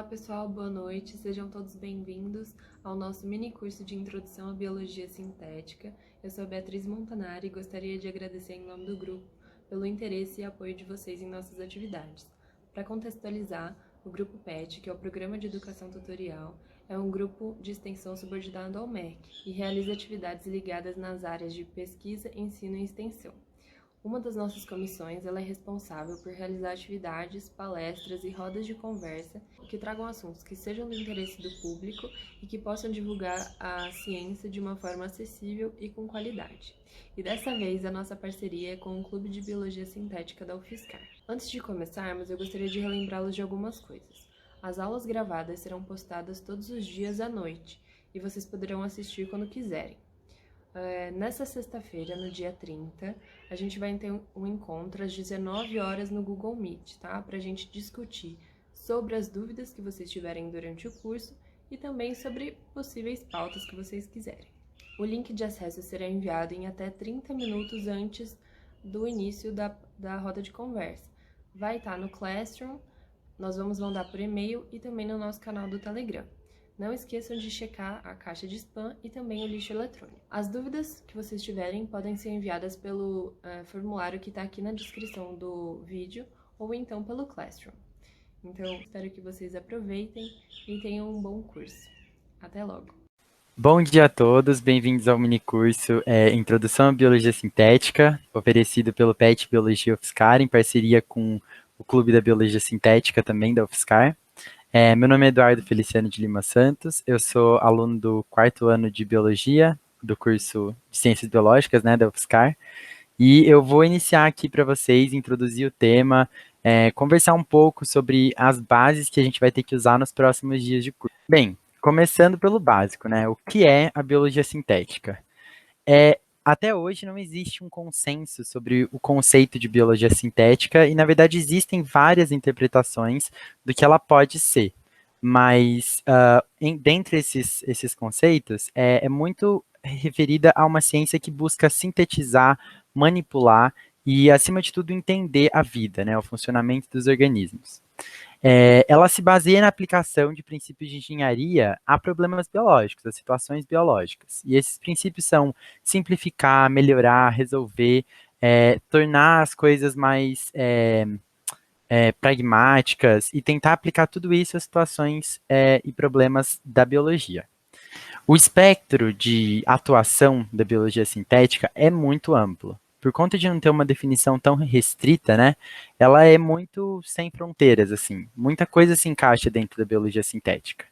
pessoal, boa noite. Sejam todos bem-vindos ao nosso mini curso de Introdução à Biologia Sintética. Eu sou a Beatriz Montanari e gostaria de agradecer em nome do grupo pelo interesse e apoio de vocês em nossas atividades. Para contextualizar, o Grupo PET, que é o Programa de Educação Tutorial, é um grupo de extensão subordinado ao MEC e realiza atividades ligadas nas áreas de pesquisa, ensino e extensão. Uma das nossas comissões ela é responsável por realizar atividades, palestras e rodas de conversa que tragam assuntos que sejam do interesse do público e que possam divulgar a ciência de uma forma acessível e com qualidade. E dessa vez a nossa parceria é com o Clube de Biologia Sintética da UFSCar. Antes de começarmos, eu gostaria de relembrá-los de algumas coisas. As aulas gravadas serão postadas todos os dias à noite e vocês poderão assistir quando quiserem. Nessa sexta-feira, no dia 30, a gente vai ter um encontro às 19 horas no Google Meet, tá? Para a gente discutir sobre as dúvidas que vocês tiverem durante o curso e também sobre possíveis pautas que vocês quiserem. O link de acesso será enviado em até 30 minutos antes do início da roda de conversa. Vai estar no Classroom, nós vamos mandar por e-mail e também no nosso canal do Telegram. Não esqueçam de checar a caixa de spam e também o lixo eletrônico. As dúvidas que vocês tiverem podem ser enviadas pelo formulário que está aqui na descrição do vídeo ou então pelo Classroom. Então, espero que vocês aproveitem e tenham um bom curso. Até logo! Bom dia a todos, bem-vindos ao minicurso Introdução à Biologia Sintética, oferecido pelo PET Biologia UFSCar, em parceria com o Clube da Biologia Sintética, também da UFSCar. Meu nome é Eduardo Feliciano de Lima Santos, eu sou aluno do 4º ano de Biologia, do curso de Ciências Biológicas, né, da UFSCar, e eu vou iniciar aqui para vocês, introduzir o tema, conversar um pouco sobre as bases que a gente vai ter que usar nos próximos dias de curso. Bem, começando pelo básico, né, o que é a biologia sintética? Até hoje não existe um consenso sobre o conceito de biologia sintética e, na verdade, existem várias interpretações do que ela pode ser. Mas, dentre esses conceitos, é muito referida a uma ciência que busca sintetizar, manipular e, acima de tudo, entender a vida, né, o funcionamento dos organismos. Ela se baseia na aplicação de princípios de engenharia a problemas biológicos, a situações biológicas. E esses princípios são simplificar, melhorar, resolver, tornar as coisas mais pragmáticas e tentar aplicar tudo isso a situações e problemas da biologia. O espectro de atuação da biologia sintética é muito amplo. Por conta de não ter uma definição tão restrita, né, ela é muito sem fronteiras, assim. Muita coisa se encaixa dentro da biologia sintética.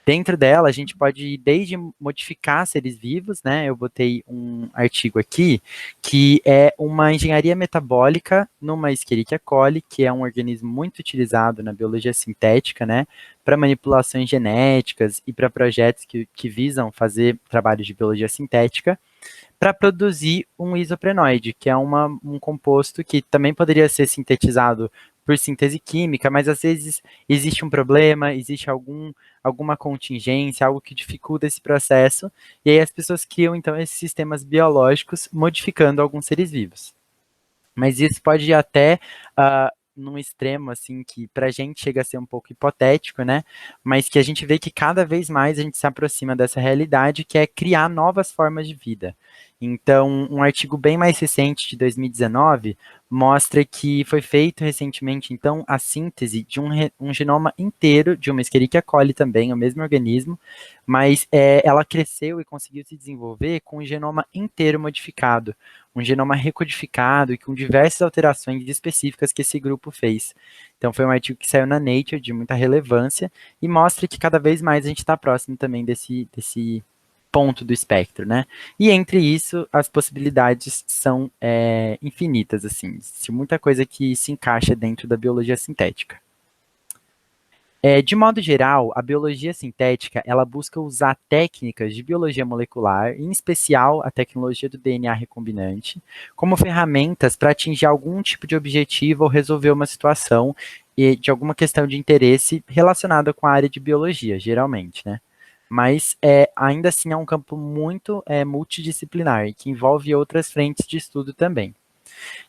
Dentro dela, a gente pode ir desde modificar seres vivos, né? Eu botei um artigo aqui, que é uma engenharia metabólica numa Escherichia coli, que é um organismo muito utilizado na biologia sintética, né? Para manipulações genéticas e para projetos que visam fazer trabalhos de biologia sintética, para produzir um isoprenoide, que é um composto que também poderia ser sintetizado por síntese química, mas às vezes existe um problema, existe alguma contingência, algo que dificulta esse processo, e aí as pessoas criam então esses sistemas biológicos modificando alguns seres vivos. Mas isso pode ir até num extremo, assim, que para a gente chega a ser um pouco hipotético, né? Mas que a gente vê que cada vez mais a gente se aproxima dessa realidade, que é criar novas formas de vida. Então, um artigo bem mais recente, de 2019, mostra que foi feito recentemente, então, a síntese de um genoma inteiro de uma Escherichia coli também, o mesmo organismo, mas ela cresceu e conseguiu se desenvolver com um genoma inteiro modificado, um genoma recodificado e com diversas alterações específicas que esse grupo fez. Então, foi um artigo que saiu na Nature, de muita relevância, e mostra que cada vez mais a gente está próximo também desse ponto do espectro, né? E entre isso, as possibilidades são infinitas, assim, de muita coisa que se encaixa dentro da biologia sintética. De modo geral, a biologia sintética, ela busca usar técnicas de biologia molecular, em especial a tecnologia do DNA recombinante, como ferramentas para atingir algum tipo de objetivo ou resolver uma situação de alguma questão de interesse relacionada com a área de biologia, geralmente, né? Mas ainda assim é um campo muito multidisciplinar, que envolve outras frentes de estudo também.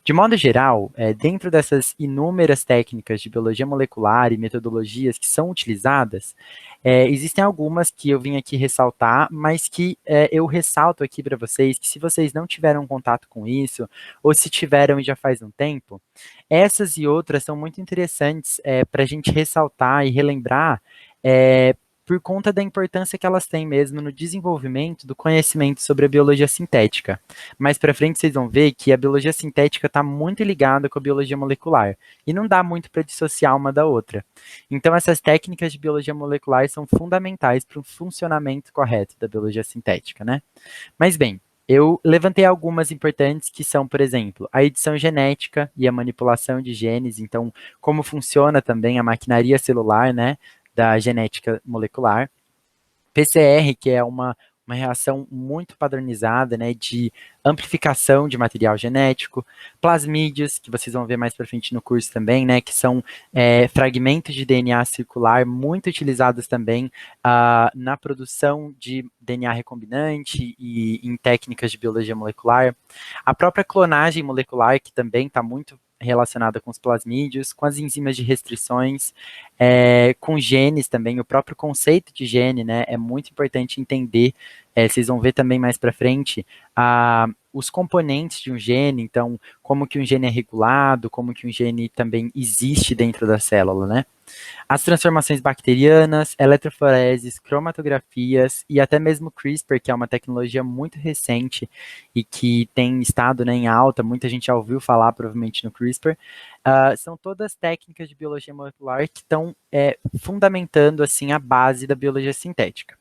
De modo geral, dentro dessas inúmeras técnicas de biologia molecular e metodologias que são utilizadas, existem algumas que eu vim aqui ressaltar, mas que eu ressalto aqui para vocês que se vocês não tiveram contato com isso, ou se tiveram e já faz um tempo, essas e outras são muito interessantes para a gente ressaltar e relembrar por conta da importância que elas têm mesmo no desenvolvimento do conhecimento sobre a biologia sintética. Mais para frente vocês vão ver que a biologia sintética está muito ligada com a biologia molecular e não dá muito para dissociar uma da outra. Então essas técnicas de biologia molecular são fundamentais para o funcionamento correto da biologia sintética, né? Mas bem, eu levantei algumas importantes que são, por exemplo, a edição genética e a manipulação de genes, então como funciona também a maquinaria celular, né, da genética molecular. PCR, que é uma reação muito padronizada, né, de amplificação de material genético, plasmídios, que vocês vão ver mais para frente no curso também, né, que são fragmentos de DNA circular muito utilizados também na produção de DNA recombinante e em técnicas de biologia molecular. A própria clonagem molecular, que também está muito relacionada com os plasmídios, com as enzimas de restrições, com genes também, o próprio conceito de gene, né, é muito importante entender, vocês vão ver também mais para frente, os componentes de um gene, então, como que um gene é regulado, como que um gene também existe dentro da célula, né. As transformações bacterianas, eletroforeses, cromatografias e até mesmo CRISPR, que é uma tecnologia muito recente e que tem estado, né, em alta, muita gente já ouviu falar provavelmente no CRISPR, são todas técnicas de biologia molecular que estão fundamentando assim a base da biologia sintética.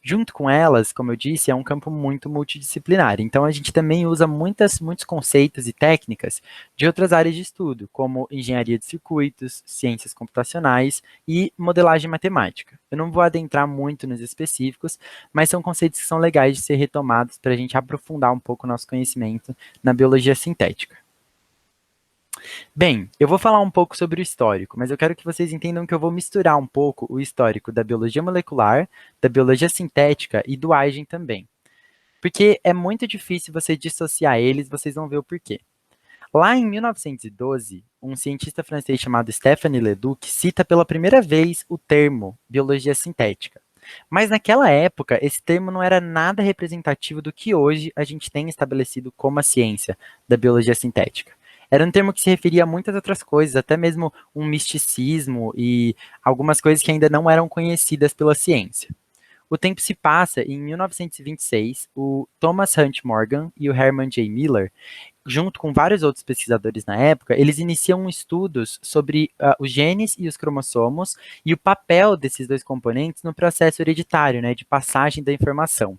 Junto com elas, como eu disse, é um campo muito multidisciplinar. Então, a gente também usa muitos conceitos e técnicas de outras áreas de estudo, como engenharia de circuitos, ciências computacionais e modelagem matemática. Eu não vou adentrar muito nos específicos, mas são conceitos que são legais de ser retomados para a gente aprofundar um pouco o nosso conhecimento na biologia sintética. Bem, eu vou falar um pouco sobre o histórico, mas eu quero que vocês entendam que eu vou misturar um pouco o histórico da biologia molecular, da biologia sintética e do Eigen também. Porque é muito difícil você dissociar eles, vocês vão ver o porquê. Lá em 1912, um cientista francês chamado Stéphane Leduc cita pela primeira vez o termo biologia sintética. Mas naquela época, esse termo não era nada representativo do que hoje a gente tem estabelecido como a ciência da biologia sintética. Era um termo que se referia a muitas outras coisas, até mesmo um misticismo e algumas coisas que ainda não eram conhecidas pela ciência. O tempo se passa e em 1926, o Thomas Hunt Morgan e o Herman J. Miller, junto com vários outros pesquisadores na época, eles iniciam estudos sobre os genes e os cromossomos e o papel desses dois componentes no processo hereditário, né, de passagem da informação.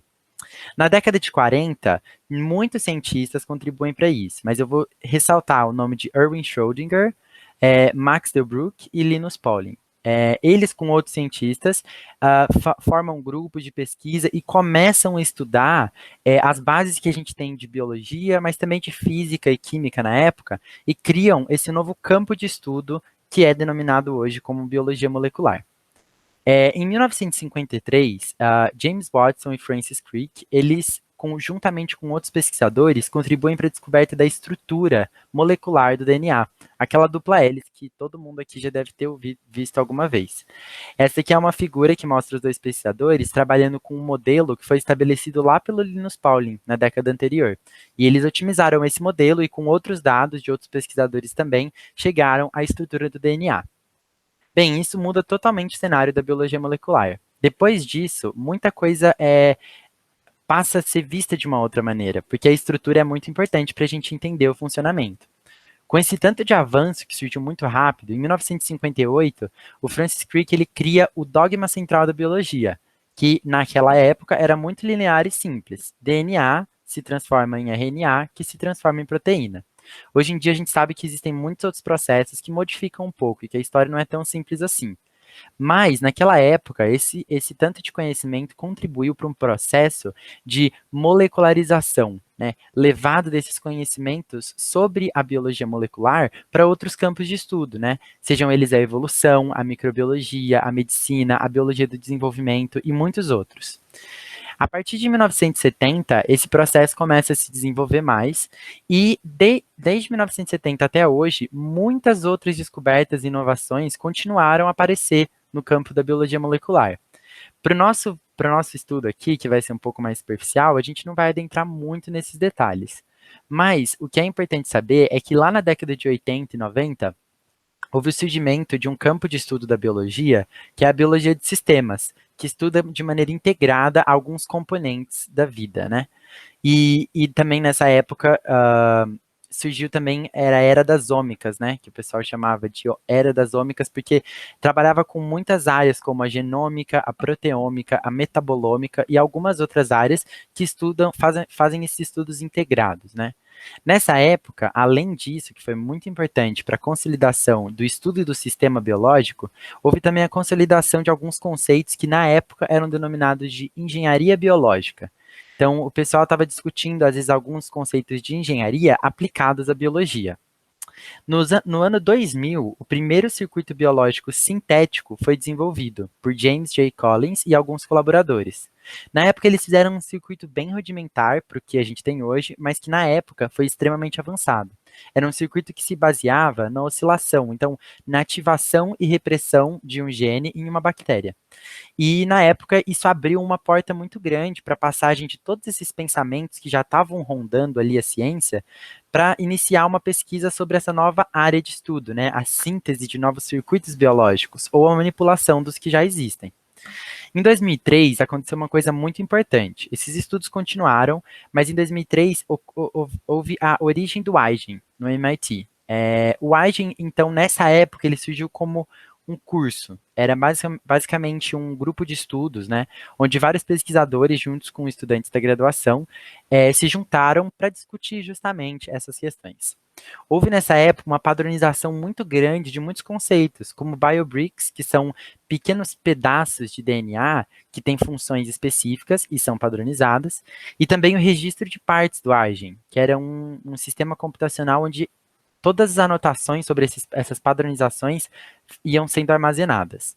Na década de 40, muitos cientistas contribuem para isso, mas eu vou ressaltar o nome de Erwin Schrödinger, Max Delbruck e Linus Pauling. Eles, com outros cientistas, formam grupos de pesquisa e começam a estudar as bases que a gente tem de biologia, mas também de física e química na época, e criam esse novo campo de estudo que é denominado hoje como biologia molecular. Em 1953, James Watson e Francis Crick, eles, juntamente com outros pesquisadores, contribuem para a descoberta da estrutura molecular do DNA, aquela dupla hélice que todo mundo aqui já deve ter visto alguma vez. Essa aqui é uma figura que mostra os dois pesquisadores trabalhando com um modelo que foi estabelecido lá pelo Linus Pauling, na década anterior. E eles otimizaram esse modelo e com outros dados de outros pesquisadores também, chegaram à estrutura do DNA. Bem, isso muda totalmente o cenário da biologia molecular. Depois disso, muita coisa passa a ser vista de uma outra maneira, porque a estrutura é muito importante para a gente entender o funcionamento. Com esse tanto de avanço que surgiu muito rápido, em 1958, o Francis Crick ele cria o dogma central da biologia, que naquela época era muito linear e simples. DNA se transforma em RNA, que se transforma em proteína. Hoje em dia a gente sabe que existem muitos outros processos que modificam um pouco e que a história não é tão simples assim. Mas, naquela época, esse tanto de conhecimento contribuiu para um processo de molecularização, né, levado desses conhecimentos sobre a biologia molecular para outros campos de estudo, né, sejam eles a evolução, a microbiologia, a medicina, a biologia do desenvolvimento e muitos outros. A partir de 1970, esse processo começa a se desenvolver mais, e desde 1970 até hoje, muitas outras descobertas e inovações continuaram a aparecer no campo da biologia molecular. Para o nosso estudo aqui, que vai ser um pouco mais superficial, a gente não vai adentrar muito nesses detalhes. Mas o que é importante saber é que lá na década de 80 e 90, houve o surgimento de um campo de estudo da biologia, que é a biologia de sistemas, que estuda de maneira integrada alguns componentes da vida, né? E também nessa época surgiu também era a era das ômicas, né? Que o pessoal chamava de era das ômicas, porque trabalhava com muitas áreas, como a genômica, a proteômica, a metabolômica e algumas outras áreas que fazem esses estudos integrados, né? Nessa época, além disso, que foi muito importante para a consolidação do estudo do sistema biológico, houve também a consolidação de alguns conceitos que na época eram denominados de engenharia biológica. Então, o pessoal estava discutindo, às vezes, alguns conceitos de engenharia aplicados à biologia. No ano 2000, o primeiro circuito biológico sintético foi desenvolvido por James J. Collins e alguns colaboradores. Na época, eles fizeram um circuito bem rudimentar para o que a gente tem hoje, mas que na época foi extremamente avançado. Era um circuito que se baseava na oscilação, então, na ativação e repressão de um gene em uma bactéria. E na época isso abriu uma porta muito grande para a passagem de todos esses pensamentos que já estavam rondando ali a ciência, para iniciar uma pesquisa sobre essa nova área de estudo, né, a síntese de novos circuitos biológicos ou a manipulação dos que já existem. Em 2003 aconteceu uma coisa muito importante. Esses estudos continuaram, mas em 2003 houve a origem do Huygens no MIT. O Huygens, então, nessa época, ele surgiu como um curso. Era basicamente um grupo de estudos, né, onde vários pesquisadores, juntos com estudantes da graduação, se juntaram para discutir justamente essas questões. Houve nessa época uma padronização muito grande de muitos conceitos, como biobricks, que são pequenos pedaços de DNA que têm funções específicas e são padronizadas, e também o registro de partes do Huygens, que era um sistema computacional onde todas as anotações sobre essas padronizações iam sendo armazenadas.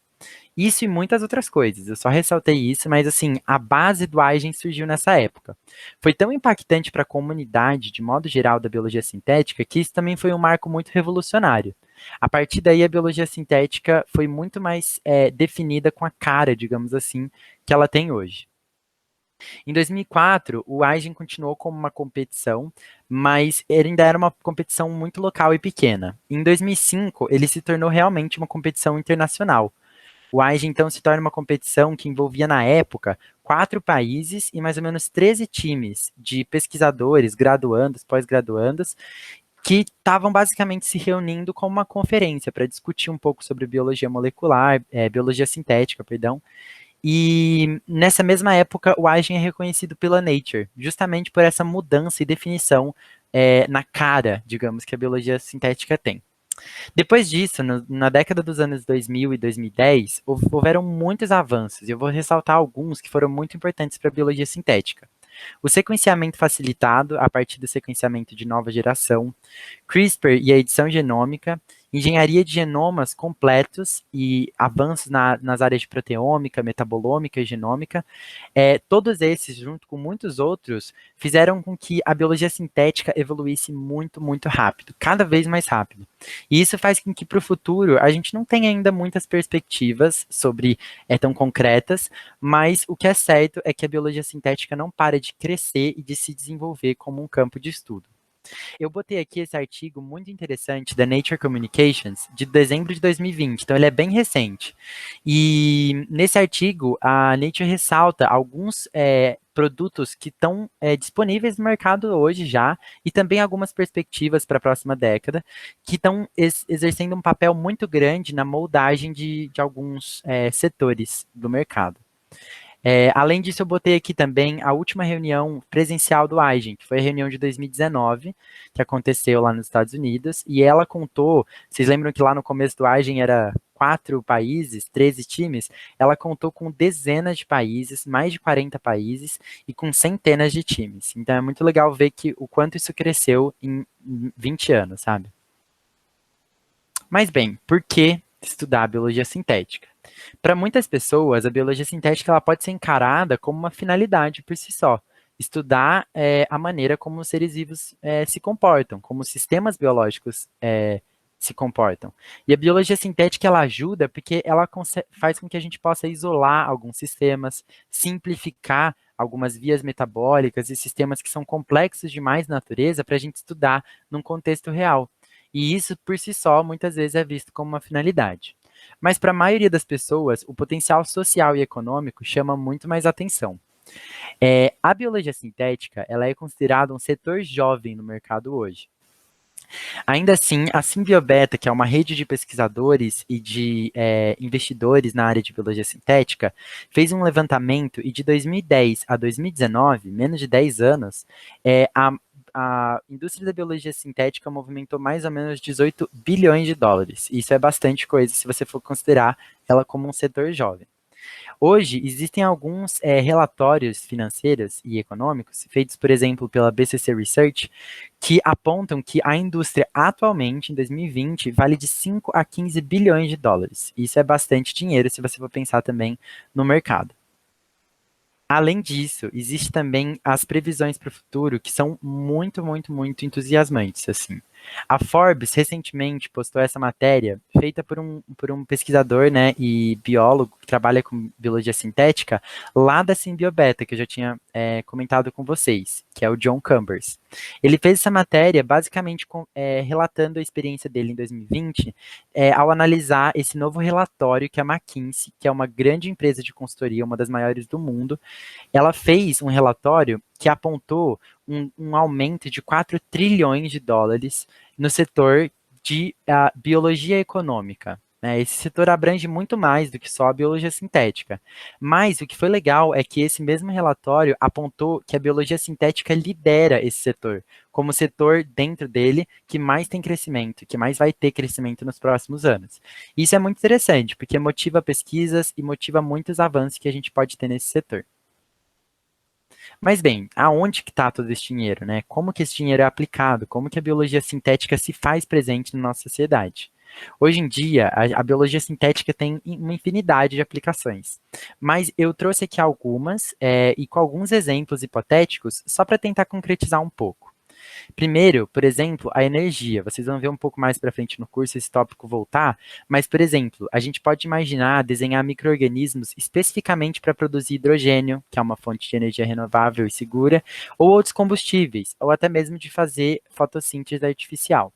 Isso e muitas outras coisas. Eu só ressaltei isso, mas assim, a base do Huygens surgiu nessa época. Foi tão impactante para a comunidade, de modo geral, da biologia sintética, que isso também foi um marco muito revolucionário. A partir daí, a biologia sintética foi muito mais definida com a cara, digamos assim, que ela tem hoje. Em 2004, o Huygens continuou como uma competição, mas ele ainda era uma competição muito local e pequena. Em 2005, ele se tornou realmente uma competição internacional. O AIGE, então, se torna uma competição que envolvia, na época, 4 países e mais ou menos 13 times de pesquisadores, graduandos, pós-graduandos, que estavam basicamente se reunindo como uma conferência para discutir um pouco sobre biologia molecular, biologia sintética, perdão. E nessa mesma época, o Huygens é reconhecido pela Nature, justamente por essa mudança e definição na cara, digamos, que a biologia sintética tem. Depois disso, na década dos anos 2000 e 2010, houveram muitos avanços, e eu vou ressaltar alguns que foram muito importantes para a biologia sintética. O sequenciamento facilitado a partir do sequenciamento de nova geração, CRISPR e a edição genômica, engenharia de genomas completos e avanços nas áreas de proteômica, metabolômica e genômica, todos esses, junto com muitos outros, fizeram com que a biologia sintética evoluísse muito, muito rápido, cada vez mais rápido. E isso faz com que, para o futuro, a gente não tenha ainda muitas perspectivas sobre tão concretas, mas o que é certo é que a biologia sintética não para de crescer e de se desenvolver como um campo de estudo. Eu botei aqui esse artigo muito interessante da Nature Communications, de dezembro de 2020, então ele é bem recente. E nesse artigo, a Nature ressalta alguns produtos que estão disponíveis no mercado hoje já, e também algumas perspectivas para a próxima década, que estão exercendo um papel muito grande na moldagem de alguns setores do mercado. Além disso, eu botei aqui também a última reunião presencial do Huygens, que foi a reunião de 2019, que aconteceu lá nos Estados Unidos, e ela contou, vocês lembram que lá no começo do Huygens era 4 países, 13 times, ela contou com dezenas de países, mais de 40 países, e com centenas de times. Então é muito legal ver que o quanto isso cresceu em 20 anos, sabe? Mas bem, por que estudar a biologia sintética. Para muitas pessoas, a biologia sintética ela pode ser encarada como uma finalidade por si só. Estudar a maneira como os seres vivos se comportam, como os sistemas biológicos se comportam. E a biologia sintética ela ajuda porque ela faz com que a gente possa isolar alguns sistemas, simplificar algumas vias metabólicas e sistemas que são complexos demais na natureza para a gente estudar num contexto real. E isso, por si só, muitas vezes é visto como uma finalidade. Mas para a maioria das pessoas, o potencial social e econômico chama muito mais atenção. A biologia sintética ela é considerada um setor jovem no mercado hoje. Ainda assim, a Simbiobeta, que é uma rede de pesquisadores e de investidores na área de biologia sintética, fez um levantamento e de 2010 a 2019, menos de 10 anos, a indústria da biologia sintética movimentou mais ou menos 18 bilhões de dólares. Isso é bastante coisa se você for considerar ela como um setor jovem. Hoje, existem alguns relatórios financeiros e econômicos, feitos, por exemplo, pela BCC Research, que apontam que a indústria atualmente, em 2020, vale de 5 a 15 bilhões de dólares. Isso é bastante dinheiro se você for pensar também no mercado. Além disso, existe também as previsões para o futuro que são muito, muito, muito entusiasmantes, assim. A Forbes recentemente postou essa matéria feita por um pesquisador, né, e biólogo que trabalha com biologia sintética lá da Simbiobeta, que eu já tinha comentado com vocês, que é o John Chambers. Ele fez essa matéria basicamente relatando a experiência dele em 2020 ao analisar esse novo relatório que a McKinsey, que é uma grande empresa de consultoria, uma das maiores do mundo, ela fez um relatório que apontou um aumento de 4 trilhões de dólares no setor de biologia econômica. Né? Esse setor abrange muito mais do que só a biologia sintética. Mas o que foi legal é que esse mesmo relatório apontou que a biologia sintética lidera esse setor, como setor dentro dele que mais tem crescimento, que mais vai ter crescimento nos próximos anos. Isso é muito interessante, porque motiva pesquisas e motiva muitos avanços que a gente pode ter nesse setor. Mas bem, aonde que está todo esse dinheiro, né? Como que esse dinheiro é aplicado? Como que a biologia sintética se faz presente na nossa sociedade? Hoje em dia, a biologia sintética tem uma infinidade de aplicações, mas eu trouxe aqui algumas e com alguns exemplos hipotéticos, só para tentar concretizar um pouco. Primeiro, por exemplo, a energia. Vocês vão ver um pouco mais para frente no curso esse tópico voltar, mas, por exemplo, a gente pode imaginar desenhar micro-organismos especificamente para produzir hidrogênio, que é uma fonte de energia renovável e segura, ou outros combustíveis, ou até mesmo de fazer fotossíntese artificial.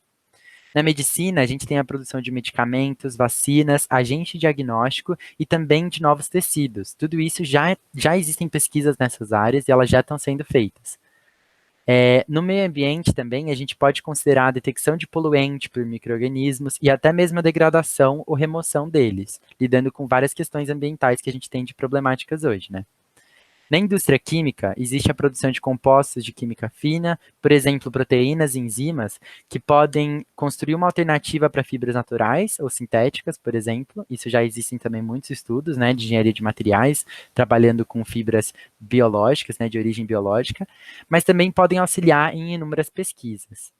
Na medicina, a gente tem a produção de medicamentos, vacinas, agente diagnóstico e também de novos tecidos. Tudo isso já existem pesquisas nessas áreas e elas já estão sendo feitas. No meio ambiente também, a gente pode considerar a detecção de poluente por micro-organismos e até mesmo a degradação ou remoção deles, lidando com várias questões ambientais que a gente tem de problemáticas hoje, né? Na indústria química, existe a produção de compostos de química fina, por exemplo, proteínas e enzimas, que podem construir uma alternativa para fibras naturais ou sintéticas, por exemplo. Isso já existem também muitos estudos, né, de engenharia de materiais, trabalhando com fibras biológicas, né, de origem biológica, mas também podem auxiliar em inúmeras pesquisas.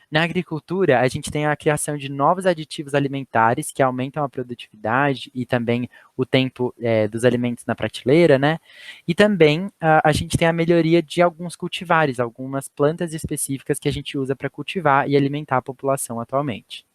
Na agricultura, a gente tem a criação de novos aditivos alimentares que aumentam a produtividade e também o tempo dos alimentos na prateleira, né? E também a gente tem a melhoria de alguns cultivares, algumas plantas específicas que a gente usa para cultivar e alimentar a população atualmente.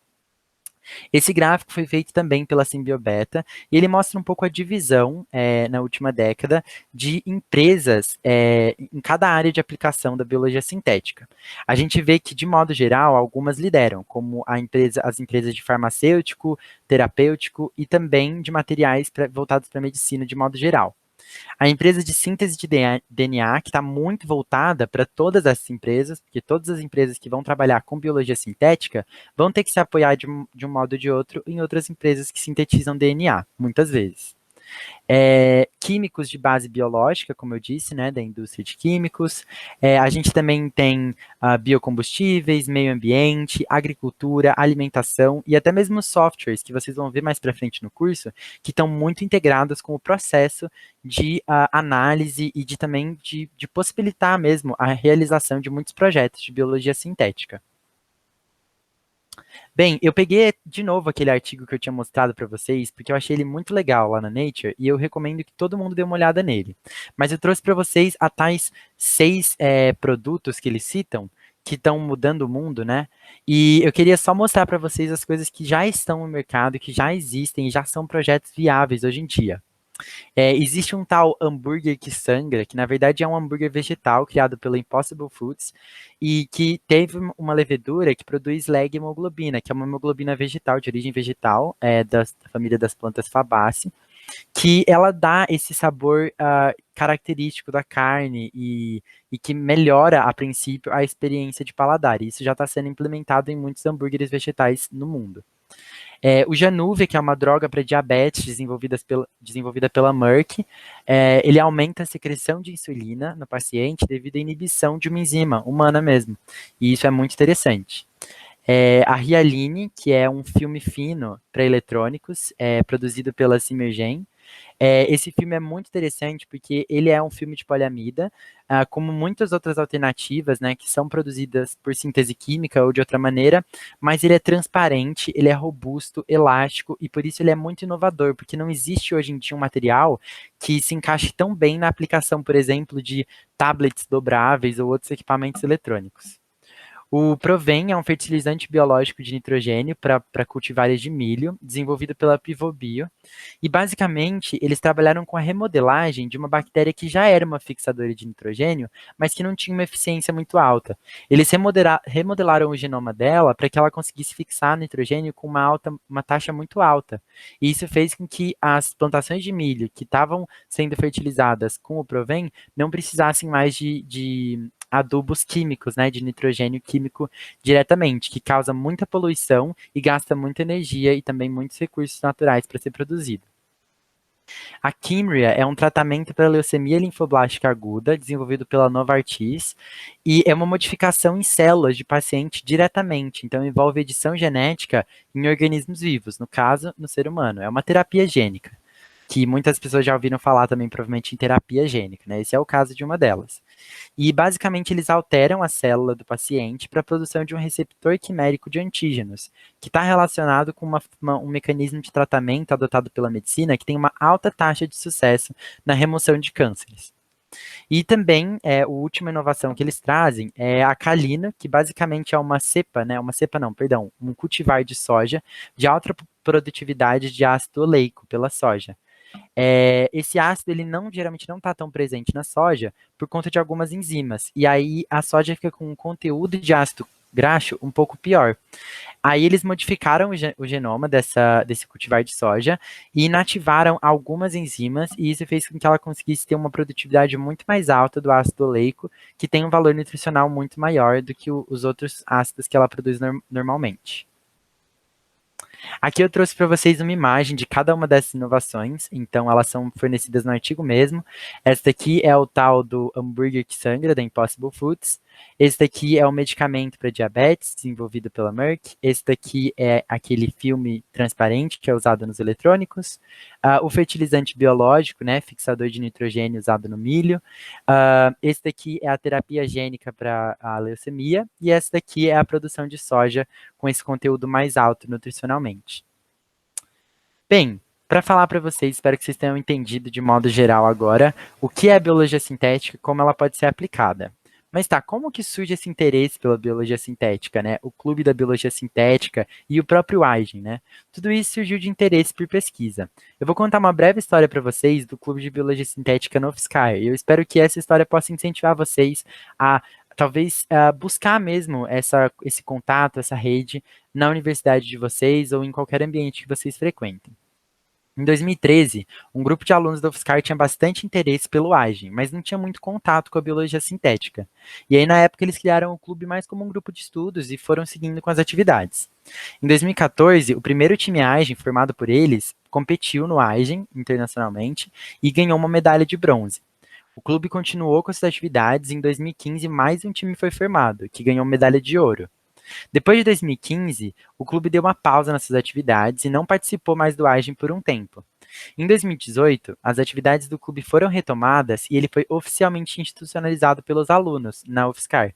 Esse gráfico foi feito também pela Simbiobeta e ele mostra um pouco a divisão na última década de empresas em cada área de aplicação da biologia sintética. A gente vê que, de modo geral, algumas lideram, como as empresas de farmacêutico, terapêutico e também de materiais voltados para a medicina de modo geral. A empresa de síntese de DNA, que está muito voltada para todas essas empresas, porque todas as empresas que vão trabalhar com biologia sintética vão ter que se apoiar de um modo ou de outro em outras empresas que sintetizam DNA, muitas vezes. Químicos de base biológica, como eu disse, né, da indústria de químicos. A gente também tem biocombustíveis, meio ambiente, agricultura, alimentação e até mesmo softwares, que vocês vão ver mais para frente no curso, que estão muito integrados com o processo de análise e também de possibilitar mesmo a realização de muitos projetos de biologia sintética. Bem, eu peguei de novo aquele artigo que eu tinha mostrado para vocês, porque eu achei ele muito legal lá na Nature e eu recomendo que todo mundo dê uma olhada nele. Mas eu trouxe para vocês a tais 6 produtos que eles citam, que estão mudando o mundo, né? E eu queria só mostrar para vocês as coisas que já estão no mercado, que já existem e já são projetos viáveis hoje em dia. Existe um tal hambúrguer que sangra, que na verdade é um hambúrguer vegetal criado pela Impossible Foods e que teve uma levedura que produz leg-hemoglobina, que é uma hemoglobina vegetal, de origem vegetal, da família das plantas Fabaceae, que ela dá esse sabor característico da carne e que melhora, a princípio, a experiência de paladar. E isso já está sendo implementado em muitos hambúrgueres vegetais no mundo. O Januvia, que é uma droga para diabetes desenvolvida pela Merck, ele aumenta a secreção de insulina no paciente devido à inibição de uma enzima humana mesmo. E isso é muito interessante. A Rialine, que é um filme fino para eletrônicos, produzido pela Simergen. Esse filme é muito interessante porque ele é um filme de poliamida, como muitas outras alternativas, né, que são produzidas por síntese química ou de outra maneira, mas ele é transparente, ele é robusto, elástico e por isso ele é muito inovador, porque não existe hoje em dia um material que se encaixe tão bem na aplicação, por exemplo, de tablets dobráveis ou outros equipamentos eletrônicos. O Provém é um fertilizante biológico de nitrogênio para cultivares de milho, desenvolvido pela Pivobio. E basicamente, eles trabalharam com a remodelagem de uma bactéria que já era uma fixadora de nitrogênio, mas que não tinha uma eficiência muito alta. Eles remodelaram o genoma dela para que ela conseguisse fixar nitrogênio com uma taxa muito alta. E isso fez com que as plantações de milho que estavam sendo fertilizadas com o Provém não precisassem mais de adubos químicos, né, de nitrogênio químico diretamente, que causa muita poluição e gasta muita energia e também muitos recursos naturais para ser produzido. A Kymria é um tratamento para leucemia linfoblástica aguda, desenvolvido pela Novartis, e é uma modificação em células de paciente diretamente, então envolve edição genética em organismos vivos, no caso, no ser humano. É uma terapia gênica, que muitas pessoas já ouviram falar também, provavelmente, em terapia gênica, né? Esse é o caso de uma delas. E basicamente eles alteram a célula do paciente para a produção de um receptor quimérico de antígenos, que está relacionado com um mecanismo de tratamento adotado pela medicina que tem uma alta taxa de sucesso na remoção de cânceres. E também, a última inovação que eles trazem é a calina, que basicamente é uma cepa, né? Uma cepa não, perdão, um cultivar de soja de alta produtividade de ácido oleico pela soja. Esse ácido ele geralmente não está tão presente na soja por conta de algumas enzimas. E aí a soja fica com um conteúdo de ácido graxo um pouco pior. Aí eles modificaram o genoma desse cultivar de soja e inativaram algumas enzimas, e isso fez com que ela conseguisse ter uma produtividade muito mais alta do ácido oleico, que tem um valor nutricional muito maior do que os outros ácidos que ela produz normalmente. Aqui eu trouxe para vocês uma imagem de cada uma dessas inovações, então elas são fornecidas no artigo mesmo. Esta aqui é o tal do hambúrguer que sangra, da Impossible Foods. Esse daqui é o medicamento para diabetes, desenvolvido pela Merck. Esse daqui é aquele filme transparente que é usado nos eletrônicos. O fertilizante biológico, né, fixador de nitrogênio usado no milho. Esse daqui é a terapia gênica para a leucemia. E esse daqui é a produção de soja com esse conteúdo mais alto nutricionalmente. Bem, para falar para vocês, espero que vocês tenham entendido de modo geral agora o que é a biologia sintética e como ela pode ser aplicada. Mas tá, como que surge esse interesse pela biologia sintética, né? O Clube da Biologia Sintética e o próprio Aigen, né? Tudo isso surgiu de interesse por pesquisa. Eu vou contar uma breve história para vocês do Clube de Biologia Sintética no UFSCar, e eu espero que essa história possa incentivar vocês a talvez buscar mesmo esse contato, essa rede na universidade de vocês ou em qualquer ambiente que vocês frequentem. Em 2013, um grupo de alunos da UFSCar tinha bastante interesse pelo Aigen, mas não tinha muito contato com a biologia sintética. E aí, na época, eles criaram o clube mais como um grupo de estudos e foram seguindo com as atividades. Em 2014, o primeiro time Aigen, formado por eles, competiu no Aigen internacionalmente e ganhou uma medalha de bronze. O clube continuou com suas atividades e em 2015 mais um time foi formado, que ganhou medalha de ouro. Depois de 2015, o clube deu uma pausa nas suas atividades e não participou mais do Aigen por um tempo. Em 2018, as atividades do clube foram retomadas e ele foi oficialmente institucionalizado pelos alunos na UFSCar.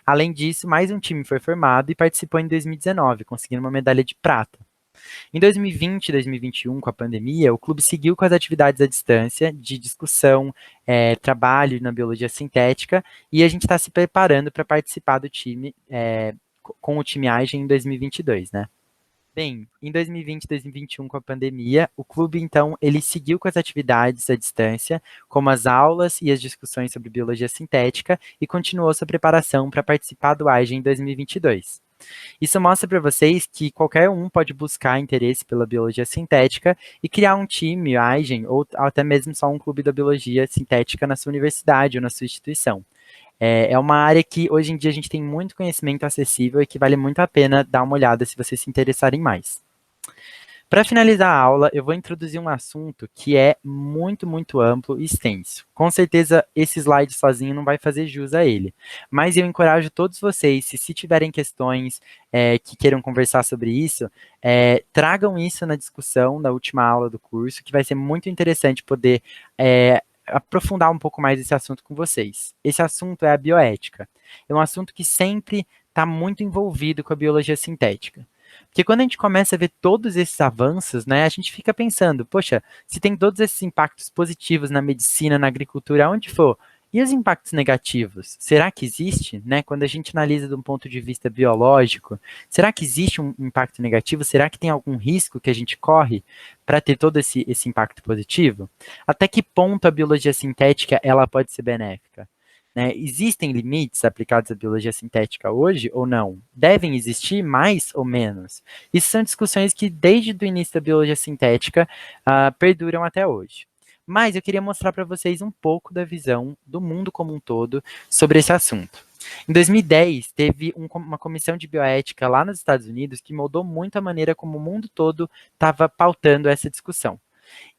Além disso, mais um time foi formado e participou em 2019, conseguindo uma medalha de prata. Em 2020 e 2021, com a pandemia, o clube seguiu com as atividades à distância, de discussão, trabalho na biologia sintética, e a gente está se preparando para participar do time, com o time AGEN em 2022, né? Bem, em 2020 e 2021, com a pandemia, o clube, então, ele seguiu com as atividades à distância, como as aulas e as discussões sobre biologia sintética, e continuou sua preparação para participar do AGEN em 2022. Isso mostra para vocês que qualquer um pode buscar interesse pela biologia sintética e criar um time, AIGEN, ou até mesmo só um clube da biologia sintética na sua universidade ou na sua instituição. É uma área que hoje em dia a gente tem muito conhecimento acessível e que vale muito a pena dar uma olhada se vocês se interessarem mais. Para finalizar a aula, eu vou introduzir um assunto que é muito, muito amplo e extenso. Com certeza, esse slide sozinho não vai fazer jus a ele, mas eu encorajo todos vocês, se tiverem questões que queiram conversar sobre isso, tragam isso na discussão da última aula do curso, que vai ser muito interessante poder aprofundar um pouco mais esse assunto com vocês. Esse assunto é a bioética. É um assunto que sempre está muito envolvido com a biologia sintética. Porque quando a gente começa a ver todos esses avanços, né, a gente fica pensando, poxa, se tem todos esses impactos positivos na medicina, na agricultura, onde for, e os impactos negativos? Será que existe, né? Quando a gente analisa de um ponto de vista biológico, será que existe um impacto negativo? Será que tem algum risco que a gente corre para ter todo esse impacto positivo? Até que ponto a biologia sintética ela pode ser benéfica? Né? Existem limites aplicados à biologia sintética hoje ou não? Devem existir mais ou menos? Isso são discussões que, desde o início da biologia sintética, perduram até hoje. Mas eu queria mostrar para vocês um pouco da visão do mundo como um todo sobre esse assunto. Em 2010, teve uma comissão de bioética lá nos Estados Unidos que mudou muito a maneira como o mundo todo estava pautando essa discussão.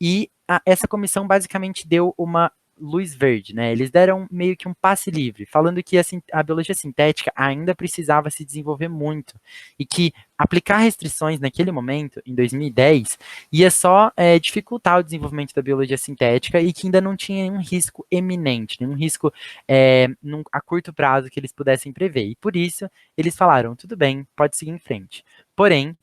E essa comissão basicamente deu uma luz verde, né? Eles deram meio que um passe livre, falando que a biologia sintética ainda precisava se desenvolver muito e que aplicar restrições naquele momento, em 2010, ia só dificultar o desenvolvimento da biologia sintética e que ainda não tinha nenhum risco eminente, nenhum risco a curto prazo que eles pudessem prever. E por isso, eles falaram, tudo bem, pode seguir em frente. Porém,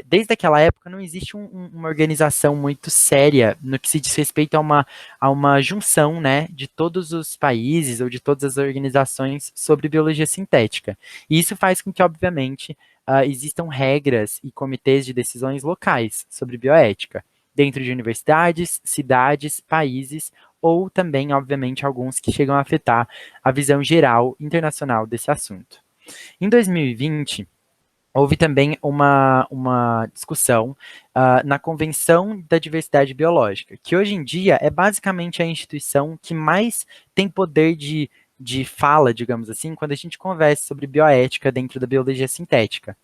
desde aquela época não existe uma organização muito séria no que se diz respeito a uma junção, né, de todos os países ou de todas as organizações sobre biologia sintética. E isso faz com que, obviamente, existam regras e comitês de decisões locais sobre bioética, dentro de universidades, cidades, países, ou também, obviamente, alguns que chegam a afetar a visão geral internacional desse assunto. Em 2020, houve também uma discussão na Convenção da Diversidade Biológica, que hoje em dia é basicamente a instituição que mais tem poder de fala, digamos assim, quando a gente conversa sobre bioética dentro da biologia sintética.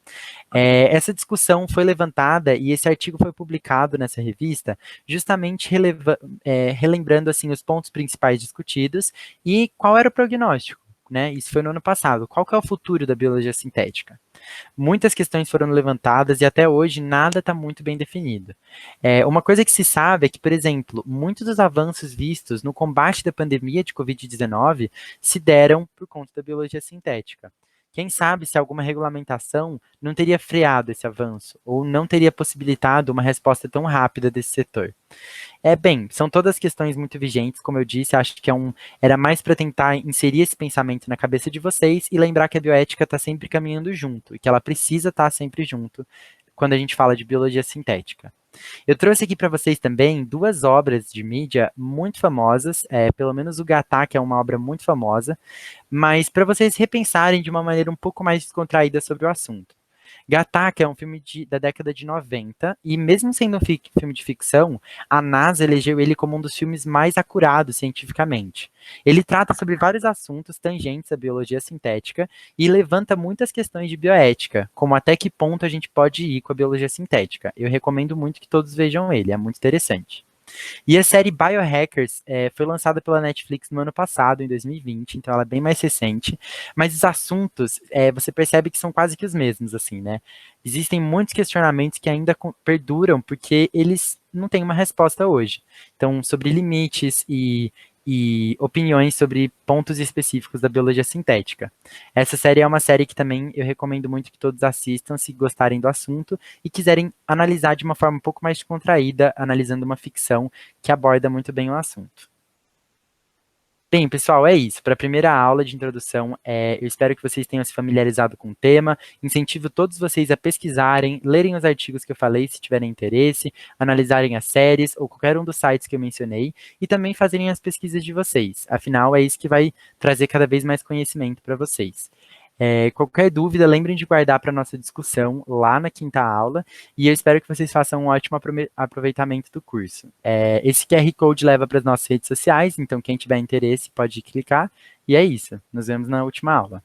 Essa discussão foi levantada e esse artigo foi publicado nessa revista, justamente relembrando assim, os pontos principais discutidos e qual era o prognóstico. Né? Isso foi no ano passado. Qual que é o futuro da biologia sintética? Muitas questões foram levantadas e até hoje nada está muito bem definido. Uma coisa que se sabe é que, por exemplo, muitos dos avanços vistos no combate da pandemia de Covid-19 se deram por conta da biologia sintética. Quem sabe se alguma regulamentação não teria freado esse avanço ou não teria possibilitado uma resposta tão rápida desse setor. Bem, são todas questões muito vigentes, como eu disse, acho que era mais para tentar inserir esse pensamento na cabeça de vocês e lembrar que a bioética está sempre caminhando junto, e que ela precisa estar sempre junto quando a gente fala de biologia sintética. Eu trouxe aqui para vocês também duas obras de mídia muito famosas, pelo menos o Gatá, que é uma obra muito famosa, mas para vocês repensarem de uma maneira um pouco mais descontraída sobre o assunto. Gattaca é um filme da década de 90, e mesmo sendo um filme de ficção, a NASA elegeu ele como um dos filmes mais acurados cientificamente. Ele trata sobre vários assuntos tangentes à biologia sintética e levanta muitas questões de bioética, como até que ponto a gente pode ir com a biologia sintética. Eu recomendo muito que todos vejam ele, é muito interessante. E a série Biohackers foi lançada pela Netflix no ano passado, em 2020, então ela é bem mais recente, mas os assuntos, você percebe que são quase que os mesmos, assim, né? Existem muitos questionamentos que ainda perduram, porque eles não têm uma resposta hoje. Então, sobre limites e e opiniões sobre pontos específicos da biologia sintética. Essa série é uma série que também eu recomendo muito que todos assistam se gostarem do assunto e quiserem analisar de uma forma um pouco mais descontraída, analisando uma ficção que aborda muito bem o assunto. Bem, pessoal, é isso. Para a primeira aula de introdução, eu espero que vocês tenham se familiarizado com o tema. Incentivo todos vocês a pesquisarem, lerem os artigos que eu falei, se tiverem interesse, analisarem as séries ou qualquer um dos sites que eu mencionei e também fazerem as pesquisas de vocês. Afinal, é isso que vai trazer cada vez mais conhecimento para vocês. Qualquer dúvida, lembrem de guardar para a nossa discussão lá na quinta aula e eu espero que vocês façam um ótimo aproveitamento do curso. Esse QR Code leva para as nossas redes sociais, então quem tiver interesse pode clicar. E é isso. Nos vemos na última aula.